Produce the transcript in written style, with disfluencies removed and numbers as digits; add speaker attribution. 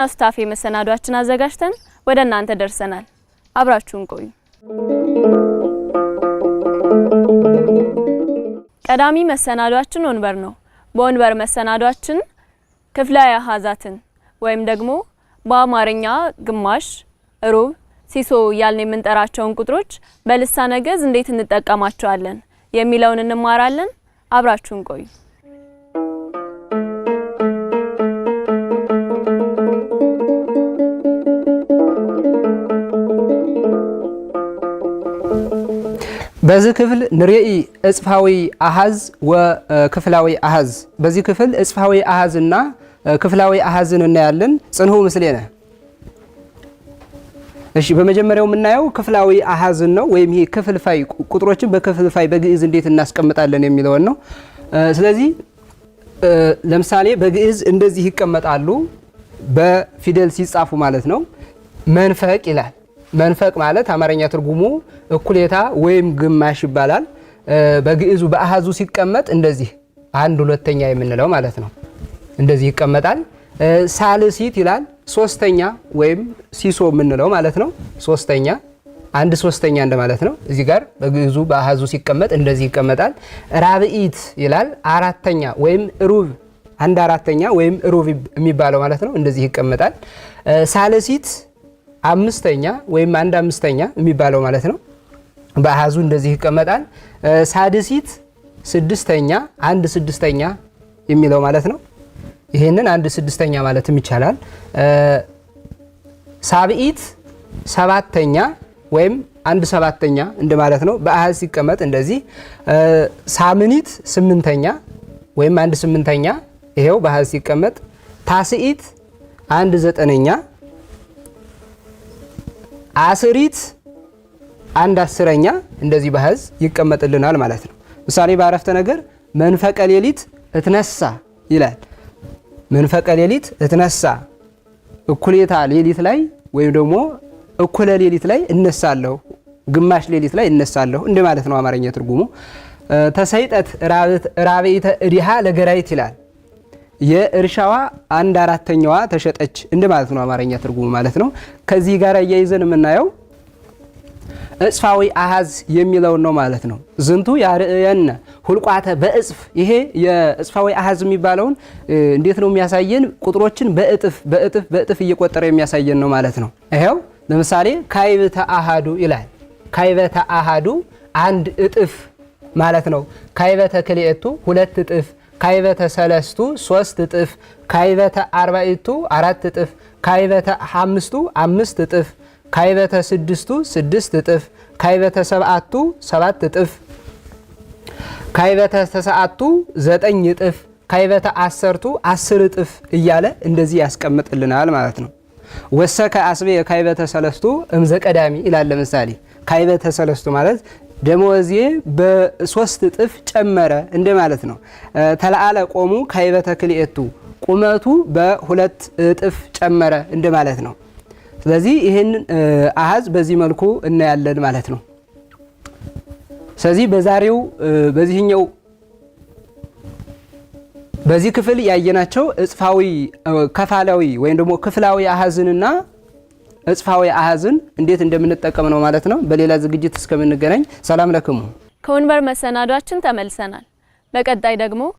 Speaker 1: አስታፊ መሰናዷችን አዘጋጅተን ወደ እናንተ ደርሰናል። አብራችሁን ቆዩ። ቀዳሚ መሰናዷችን ወንበር ነው። በወንበር መሰናዷችን ክፍላዊ አሃዛትን ወይም ደግሞ በአማርኛ ግማሽ፣ ሩብ፣ ሲሶ ያልን የምንጠራቸውን ቁጥሮች በልሳነ ግዕዝ እንዴት እንጠቀማቸዋለን የሚለውን እንማራለን። አብራችሁን ቆዩ።
Speaker 2: በዚህ ክፍል ንርኢ እጽፋዊ አሃዝ ወክፍላዊ አሃዝ። በዚህ ክፍል እጽፋዊ አሃዝና ክፍላዊ አሃዝን እናያለን። ጽንሁ ምስሌነ። እሺ፣ በመጀመሪያው የምናየው ክፍላዊ አሃዝን ነው፣ ወይም ይሄ ክፍልፋይ ቁጥሮችን በክፍልፋይ በግዕዝ እንዴት እናስቀምጣለን የሚለውን ነው። ስለዚህ ለምሳሌ በግዕዝ እንደዚህ ይቀመጣሉ፣ በፊደል ሲጻፉ ማለት ነው። መንፈቅ ይላል። መንፈቅ ማለት አማርኛ ትርጉሙ እኩሌታ ወይም ግማሽ ይባላል። በግዕዙ በአሃዙ ሲቀመጥ እንደዚህ አንድ ሁለተኛ የምንለው ማለት ነው። እንደዚህ ይቀመጣል። ሳልሲት ይላል። ሶስተኛ ወይም ሲሶ የምንለው ማለት ነው። ሶስተኛ፣ አንድ ሶስተኛ እንደማለት ነው። እዚህ ጋር በግዕዙ በአሃዙ ሲቀመጥ እንደዚህ ይቀመጣል። ራብዒት ይላል። አራተኛ ወይም ሩብ፣ አንድ አራተኛ ወይም ሩብ የሚባለው ማለት ነው። እንደዚህ ይቀመጣል። ሳልሲት አምስተኛ ወይም አንድ አምስተኛ የሚባለው ማለት ነው። በአሃዙ እንደዚህ ይቀመጣል። ሳድሲት ስድስተኛ፣ አንድ ስድስተኛ የሚለው ማለት ነው። ይሄንን አንድ ስድስተኛ ማለትም ይቻላል። ሳብዒት ሰባተኛ ወይም አንድ ሰባተኛ እንደማለት ነው። በአሃዝ ሲቀመጥ እንደዚህ። ሳምኒት ስምንተኛ ወይም አንድ ስምንተኛ፣ ይሄው በአሃዝ ሲቀመጥ። ታስዒት አንድ ዘጠነኛ። አስሪት አንድ አስረኛ እንደዚህ በአሃዝ ይቀመጥልናል ማለት ነው። ምሳሌ በአረፍተ ነገር መንፈቀ ሌሊት እትነሳ ይላል። መንፈቀ ሌሊት እትነሳ፣ እኩሌታ ሌሊት ላይ ወይም ደግሞ እኩለ ሌሊት ላይ እነሳለሁ፣ ግማሽ ሌሊት ላይ እነሳለሁ እንደማለት ነው አማርኛ ትርጉሙ። ተሰይጠት ራብዒተ እዲሃ ለገራይት ይላል። የእርሻዋ አንድ አራተኛዋ ተሸጠች እንደማለት ነው አማርኛ ትርጉሙ ማለት ነው። ከዚህ ጋር እያይዘን የምናየው እጽፋዊ አሃዝ የሚለውን ነው ማለት ነው። ዝንቱ ያርእየነ ሁልቋተ በእጽፍ። ይሄ የእጽፋዊ አሃዝ የሚባለውን እንዴት ነው የሚያሳየን? ቁጥሮችን በእጥፍ እየቆጠረ የሚያሳየን ነው ማለት ነው። ይሄው ለምሳሌ ካይበተ አሃዱ ይላል። ካይበተ አሃዱ አንድ እጥፍ ማለት ነው። ካይበተ ክልኤቱ ሁለት እጥፍ፣ ካይበተ ሰለስቱ ሶስት እጥፍ፣ ካይበተ አርባዕቱ አራት እጥፍ፣ ካይበተ አምስቱ አምስት እጥፍ፣ ካይበተ ስድስቱ ስድስት እጥፍ፣ ካይበተ ሰብዓቱ ሰባት እጥፍ፣ ካይበተ ተሰዓቱ ዘጠኝ እጥፍ፣ ካይበተ አሰርቱ አስር እጥፍ እያለ እንደዚህ ያስቀምጥልናል ማለት ነው። ወሰከ አስቤ ካይበተ ሰለስቱ እምዘ ቀዳሚ ይላል። ለምሳሌ ካይበተ ሰለስቱ ማለት ደሞዜ በሶስት እጥፍ ጨመረ እንደማለት ነው። ተለአለ ቆሙ ካይበተ ክልኤቱ ቁመቱ በሁለት እጥፍ ጨመረ እንደማለት ነው። ስለዚህ ይህን አሃዝ በዚህ መልኩ እናያለን ማለት ነው። ስለዚህ በዛሬው በዚህ ክፍል ያየናቸው እጽፋዊ ከፋላዊ ወይም ደግሞ ክፍላዊ አሃዝንና እጽፋዊ አሃዝን እንዴት እንደምንጠቀም ነው ማለት ነው። በሌላ ዝግጅት እስከምንገናኝ ሰላም ለክሙ።
Speaker 1: ከወንበር መሰናዷችን ተመልሰናል። በቀጣይ ደግሞ